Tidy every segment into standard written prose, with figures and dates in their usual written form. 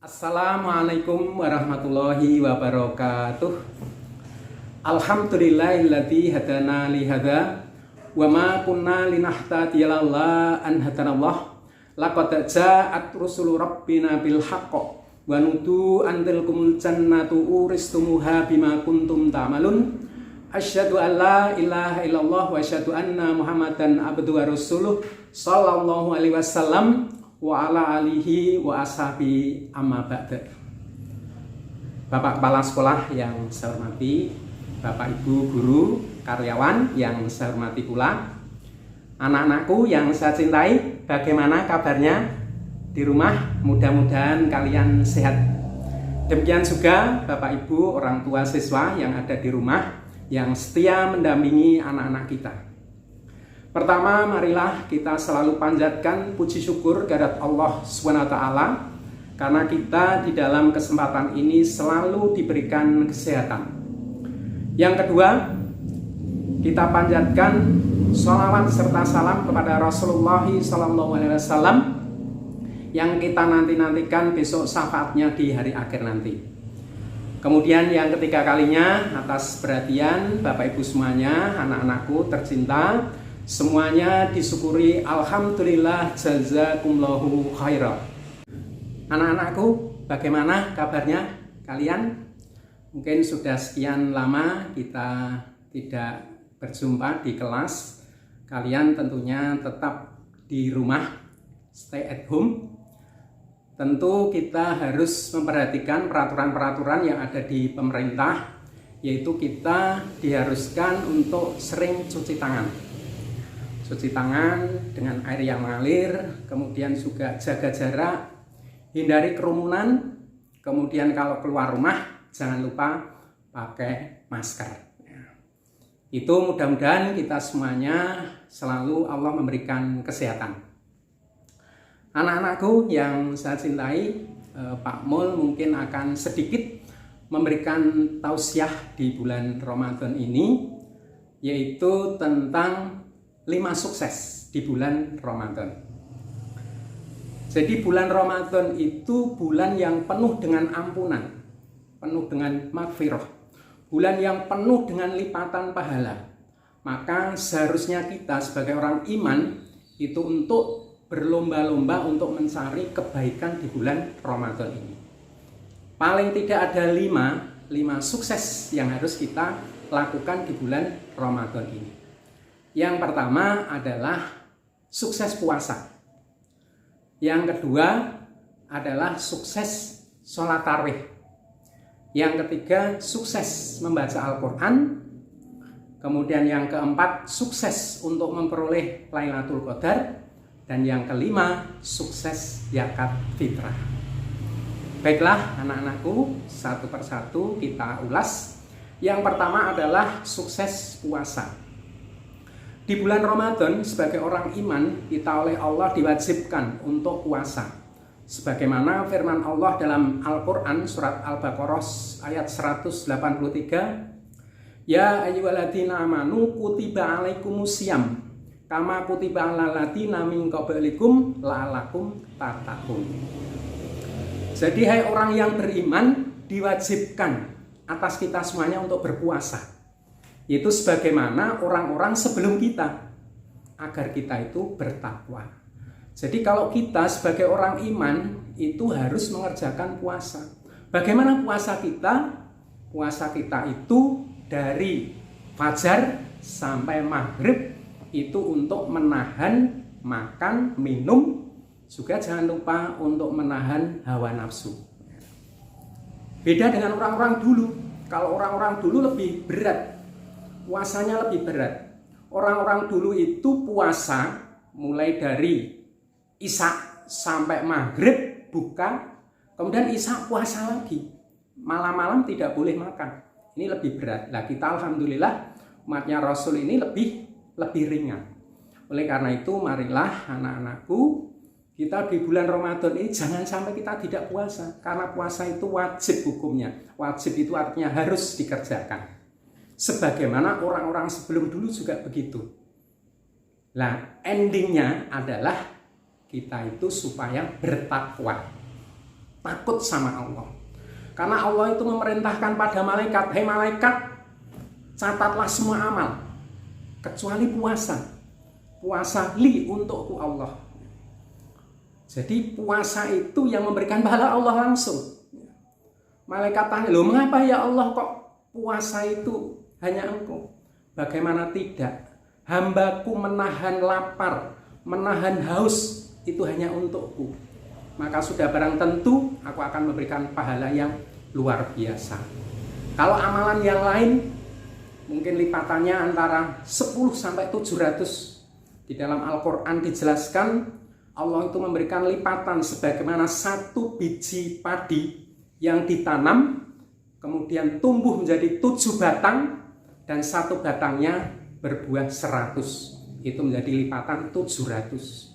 Assalamualaikum warahmatullahi wabarakatuh. Alhamdulillahilladzi hadana li hadza wa ma kunna linahtadiya laula an hadanallah. Laqad ja'at rusulu rabbina bil haqq wa nudu an tilkumul jannatu uristumuha bima kuntum ta'malun. Asyhadu an la ilaha illallah wa asyhadu anna Muhammadan abduhu wa rasuluh sallallahu alaihi wasallam wa ala alihi wa ashabi amma ba'da. Bapak Kepala Sekolah yang saya hormati, Bapak Ibu Guru, karyawan yang saya hormati pula, anak-anakku yang saya cintai, bagaimana kabarnya di rumah? Mudah-mudahan kalian sehat. Demikian juga Bapak Ibu, orang tua siswa yang ada di rumah, yang setia mendampingi anak-anak kita. Pertama, marilah kita selalu panjatkan puji syukur kehadirat Allah SWT, karena kita di dalam kesempatan ini selalu diberikan kesehatan. Yang kedua, kita panjatkan sholawat serta salam kepada Rasulullah SAW yang kita nantikan besok syafaatnya di hari akhir nanti. Kemudian yang ketiga kalinya, atas perhatian Bapak Ibu semuanya, anak-anakku tercinta, semuanya disyukuri, alhamdulillah, jazakumullahu khairan. Anak-anakku, bagaimana kabarnya kalian? Mungkin sudah sekian lama kita tidak berjumpa di kelas. Kalian tentunya tetap di rumah, stay at home. Tentu kita harus memperhatikan peraturan-peraturan yang ada di pemerintah, yaitu kita diharuskan untuk sering cuci tangan. Cuci tangan dengan air yang mengalir, kemudian juga jaga jarak, hindari kerumunan, kemudian kalau keluar rumah jangan lupa pakai masker. Itu mudah-mudahan kita semuanya selalu Allah memberikan kesehatan. Anak-anakku yang saya cintai, Pak Mul mungkin akan sedikit memberikan tausiah di bulan Ramadan ini, yaitu tentang 5 sukses di bulan Ramadan. Jadi bulan Ramadan itu bulan yang penuh dengan ampunan, penuh dengan maghfirah, bulan yang penuh dengan lipatan pahala. Maka seharusnya kita sebagai orang iman itu untuk berlomba-lomba untuk mencari kebaikan di bulan Ramadan ini. Paling tidak ada 5 sukses yang harus kita lakukan di bulan Ramadan ini. Yang pertama adalah sukses puasa. Yang kedua adalah sukses sholat tarawih. Yang ketiga, sukses membaca Al-Quran. Kemudian yang keempat, sukses untuk memperoleh Lailatul Qadar. Dan yang kelima, sukses zakat fitrah. Baiklah anak-anakku, satu persatu kita ulas. Yang pertama adalah sukses puasa. Di bulan Ramadan sebagai orang iman, kita oleh Allah diwajibkan untuk puasa. Sebagaimana firman Allah dalam Al-Quran surat Al-Baqarah ayat 183, Ya ayyuhalladzina amanu kutiba alaikumusiyam kama kutiba alal ladzina min qablikum la'allakum tattaqun. Jadi hai orang yang beriman, diwajibkan atas kita semuanya untuk berpuasa. Itu sebagaimana orang-orang sebelum kita, agar kita itu bertakwa. Jadi kalau kita sebagai orang iman itu harus mengerjakan puasa. Bagaimana puasa kita? Puasa kita itu dari fajar sampai maghrib itu untuk menahan makan, minum, juga jangan lupa untuk menahan hawa nafsu. Beda dengan orang-orang dulu. Kalau orang-orang dulu lebih berat, puasanya lebih berat. Orang-orang dulu itu puasa mulai dari Isya sampai maghrib buka, kemudian Isya puasa lagi. Malam-malam tidak boleh makan. Ini lebih berat. Nah kita alhamdulillah umatnya Rasul ini lebih ringan. Oleh karena itu marilah anak-anakku, kita di bulan Ramadan ini jangan sampai kita tidak puasa. Karena puasa itu wajib hukumnya. Wajib itu artinya harus dikerjakan. Sebagaimana orang-orang sebelum dulu juga begitu. Nah endingnya adalah kita itu supaya bertakwa. takut sama Allah. Karena Allah itu memerintahkan pada malaikat, "Hei malaikat, catatlah semua amal kecuali puasa. Puasa li untukku Allah." Jadi puasa itu yang memberikan pahala Allah langsung. Malaikat tanya, "Loh, mengapa ya Allah kok puasa itu hanya Engkau?" Bagaimana tidak? Hambaku menahan lapar, menahan haus itu hanya untukku. Maka sudah barang tentu aku akan memberikan pahala yang luar biasa. Kalau amalan yang lain mungkin lipatannya antara 10 sampai 700. Di dalam Al-Quran dijelaskan Allah itu memberikan lipatan sebagaimana satu biji padi yang ditanam kemudian tumbuh menjadi 7 batang dan satu batangnya berbuah 100. Itu menjadi lipatan 700.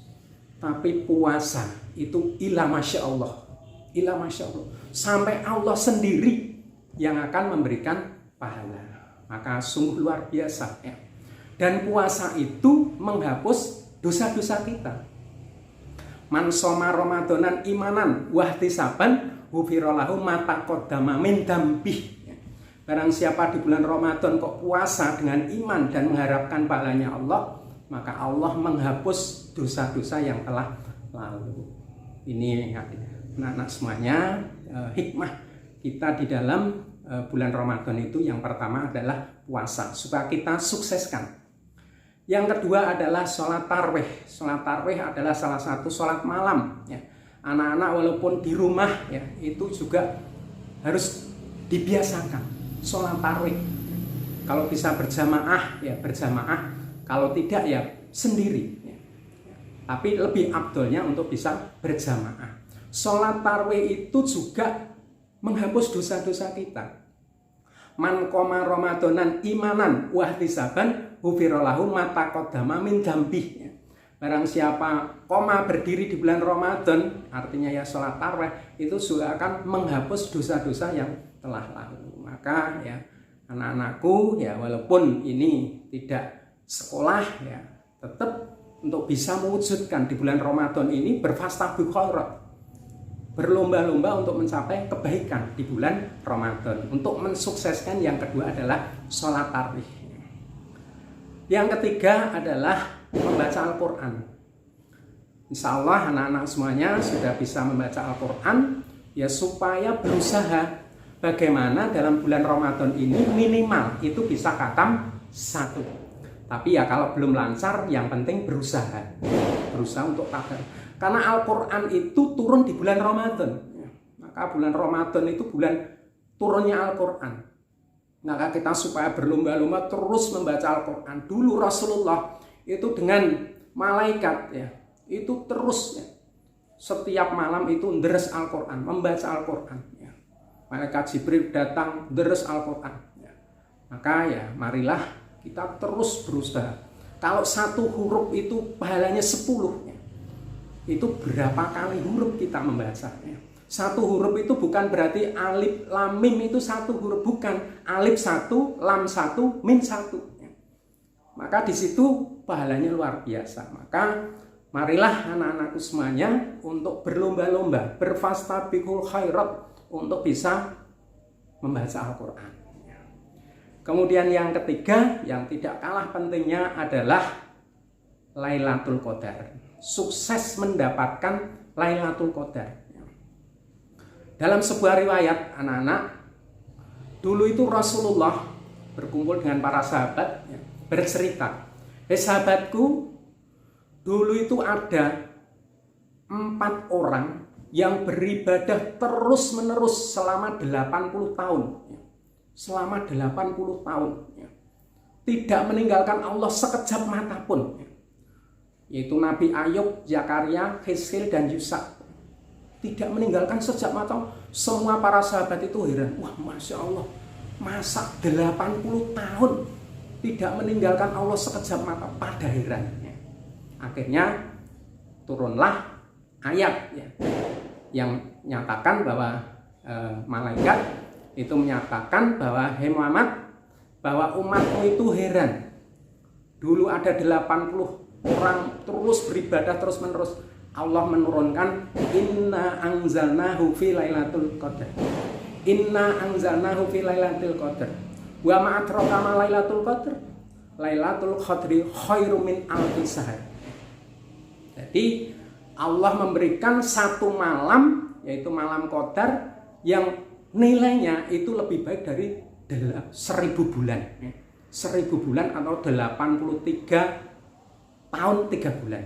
Tapi puasa itu ila masya Allah, ila masya Allah, sampai Allah sendiri yang akan memberikan pahala. Maka sungguh luar biasa ya. Dan puasa itu menghapus dosa-dosa kita. Man shoma ramadanan imanan wahtisaban ghufirallahu ma taqaddama min dzambih. Barang siapa di bulan Ramadan kok puasa dengan iman dan mengharapkan pahalanya Allah, maka Allah menghapus dosa-dosa yang telah lalu. Ini anak-anak semuanya, hikmah kita di dalam bulan Ramadan itu yang pertama adalah puasa, supaya kita sukseskan. Yang kedua adalah sholat tarawih. Sholat tarawih adalah salah satu sholat malam ya. Anak-anak walaupun di rumah ya, itu juga harus dibiasakan sholat tarawih. Kalau bisa berjamaah ya berjamaah, kalau tidak ya sendiri ya. Tapi lebih afdolnya untuk bisa berjamaah. Sholat tarawih itu juga menghapus dosa-dosa kita. Man qoma ramadanan imanan wahtisaban ghufirallahu ma taqaddama min dzambih. Barang siapa koma berdiri di bulan Ramadan, artinya ya sholat tarawih, itu juga akan menghapus dosa-dosa yang telah lalu. Maka ya anak-anakku ya walaupun ini tidak sekolah ya, tetap untuk bisa mewujudkan di bulan Ramadan ini berfastabiqul khairat, berlomba-lomba untuk mencapai kebaikan di bulan Ramadan. Untuk mensukseskan yang kedua adalah sholat tarawih. Yang ketiga adalah membaca Al-Quran. Insya Allah anak-anak semuanya sudah bisa membaca Al-Quran ya, supaya berusaha bagaimana dalam bulan Ramadan ini minimal itu bisa khatam 1. Tapi ya kalau belum lancar, yang penting berusaha untuk khatam. Karena Al-Quran itu turun di bulan Ramadan. Maka bulan Ramadan itu bulan turunnya Al-Quran. Maka kita supaya berlomba-lomba terus membaca Al-Quran. Dulu Rasulullah itu dengan malaikat ya, itu terus ya, setiap malam itu deres Al-Quran, membaca Al-Quran ya. Malaikat Jibril datang deres Al-Quran ya. Maka ya marilah kita terus berusaha. Kalau satu huruf itu pahalanya 10 ya. Itu berapa kali huruf kita membacanya. Satu huruf itu bukan berarti alif lam mim itu satu huruf, bukan. Alif 1, lam 1, mim 1 ya. Maka di situ pahalanya luar biasa. Maka marilah anak-anakku semuanya untuk berlomba-lomba, berfastabiqul khairat untuk bisa membaca Al-Quran. Kemudian yang ketiga, yang tidak kalah pentingnya adalah Lailatul Qadar. Sukses mendapatkan Lailatul Qadar. Dalam sebuah riwayat anak-anak, dulu itu Rasulullah berkumpul dengan para sahabat ya, bercerita, sahabatku, dulu itu ada 4 orang yang beribadah terus-menerus selama 80 tahun. Selama 80 tahun. Tidak meninggalkan Allah sekejap mata pun. Yaitu Nabi Ayub, Zakaria, Hizkil, dan Yusa. Tidak meninggalkan sekejap mata. Semua para sahabat itu heran. Wah, Masya Allah, masa 80 tahun tidak meninggalkan Allah sekejap mata, pada heran. Akhirnya turunlah ayat ya, yang menyatakan bahwa malaikat itu menyatakan bahwa hai Muhammad, bahwa umatmu itu heran. Dulu ada 80 orang terus beribadah terus menerus. Allah menurunkan inna anzalnahu fi lailatul qadar. Inna anzalnahu fi lailatul qadar. Wa ma adraka ma lailatul qadar. Lailatul qadri khairum min alfi syahr. Jadi Allah memberikan satu malam, yaitu malam qadar, yang nilainya itu lebih baik dari 1000 bulan. 1000 bulan atau 83 tahun 3 bulan.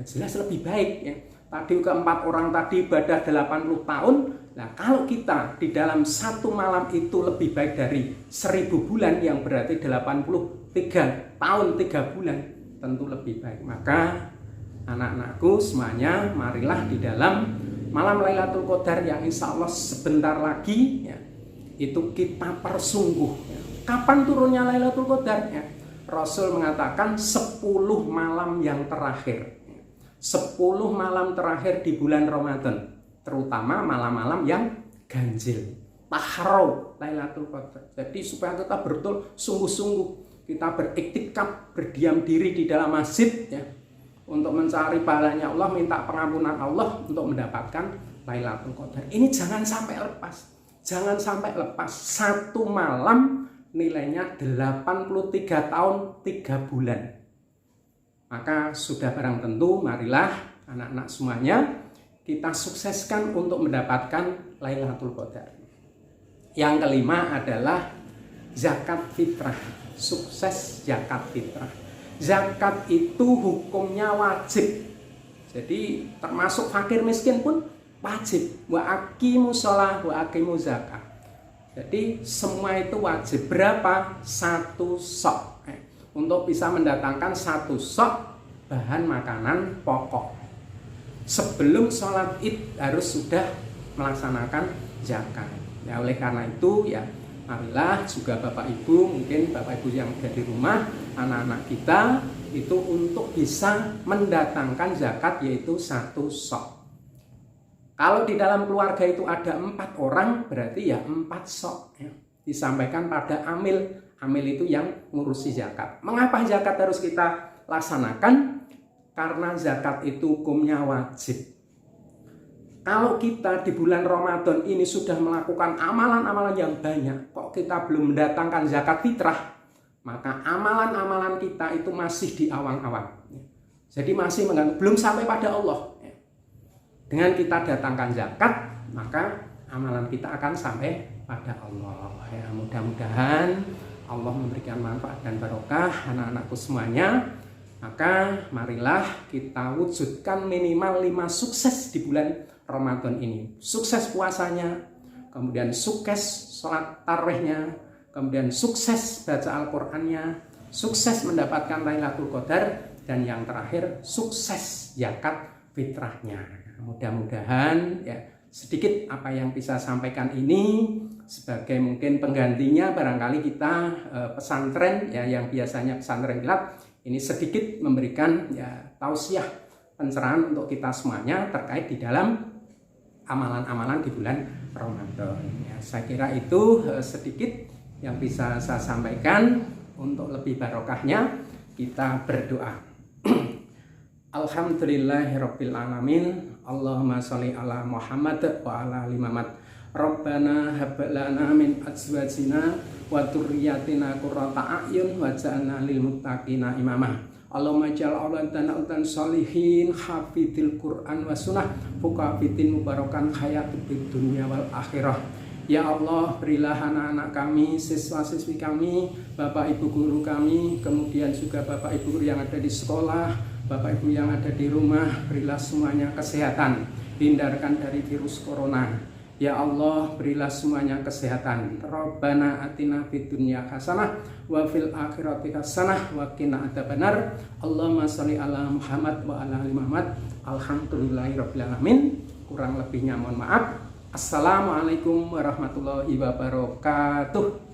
Jelas lebih baik ya. Tadi keempat orang tadi ibadah 80 tahun. Nah, kalau kita di dalam satu malam itu lebih baik dari 1000 bulan, yang berarti 83 tahun 3 bulan, tentu lebih baik. Maka anak-anakku semuanya, marilah di dalam malam Lailatul Qadar yang insya Allah sebentar lagi ya, itu kita persungguh ya. Kapan turunnya Lailatul Qadar ya? Rasul mengatakan 10 malam yang terakhir, 10 malam terakhir di bulan Ramadan, terutama malam-malam yang ganjil, taharau Lailatul Qadar. Jadi supaya kita betul sungguh-sungguh, kita beriktikaf, berdiam diri di dalam masjid ya, untuk mencari pahalanya Allah, minta pengampunan Allah untuk mendapatkan Lailatul Qadar. Ini jangan sampai lepas. Jangan sampai lepas. Satu malam nilainya 83 tahun 3 bulan. Maka sudah barang tentu, marilah anak-anak semuanya kita sukseskan untuk mendapatkan Lailatul Qadar. Yang kelima adalah zakat fitrah. Sukses zakat fitrah. Zakat itu hukumnya wajib. Jadi termasuk fakir miskin pun wajib. Wa aqimus shalah wa aqimuz zakat. Jadi semua itu wajib. Berapa? 1 sok. Untuk bisa mendatangkan 1 sok bahan makanan pokok. Sebelum sholat Id harus sudah melaksanakan zakat. Ya, oleh karena itu ya, marilah juga Bapak Ibu, mungkin Bapak Ibu yang ada di rumah, anak-anak kita itu untuk bisa mendatangkan zakat, yaitu 1 sok. Kalau di dalam keluarga itu ada 4 orang, berarti ya 4 sok ya. Disampaikan pada amil. Amil itu yang ngurusi zakat. Mengapa zakat harus kita laksanakan? Karena zakat itu hukumnya wajib. Kalau kita di bulan Ramadan ini sudah melakukan amalan-amalan yang banyak, kok kita belum mendatangkan zakat fitrah, maka amalan-amalan kita itu masih di awang-awang. Jadi masih mengganggu, belum sampai pada Allah. Dengan kita datangkan zakat, maka amalan kita akan sampai pada Allah. Ya, mudah-mudahan Allah memberikan manfaat dan barokah anak-anakku semuanya. Maka marilah kita wujudkan minimal 5 sukses di bulan Ramadan ini. Sukses puasanya, kemudian sukses sholat tarawihnya, kemudian sukses baca Al-Qur'annya, sukses mendapatkan Lailatul Qadar, dan yang terakhir sukses zakat fitrahnya. Mudah-mudahan ya, sedikit apa yang bisa sampaikan ini sebagai mungkin penggantinya barangkali kita pesantren ya, yang biasanya pesantren kilat ini sedikit memberikan ya tausiah pencerahan untuk kita semuanya terkait di dalam amalan-amalan di bulan Ramadan. Ya, saya kira itu sedikit yang bisa saya sampaikan. Untuk lebih barokahnya kita berdoa. Alhamdulillahirabbil alamin. Allahumma sholli ala Muhammad wa ala ali Muhammad. Rabbana hab lana min azwajina wa dzurriyyatina qurrata a'yun waj'alna lil muttaqina imama. Allahumma ja'al auladana utan sholihin hafidil Qur'an wa sunnah fuqafitin mubarakan hayatid dunya wal akhirah. Ya Allah, berilah anak-anak kami, siswa-siswi kami, Bapak Ibu guru kami, kemudian juga Bapak Ibu guru yang ada di sekolah, Bapak Ibu yang ada di rumah, berilah semuanya kesehatan, hindarkan dari virus corona. Ya Allah, berilah semuanya kesehatan. Rabbana atina fid dunya hasanah wa fil akhirati hasanah wa qina adzabannar. Allahumma sholli ala Muhammad wa ala ali Muhammad. Alhamdulillahirabbil alamin. Kurang lebihnya mohon maaf. Assalamualaikum warahmatullahi wabarakatuh.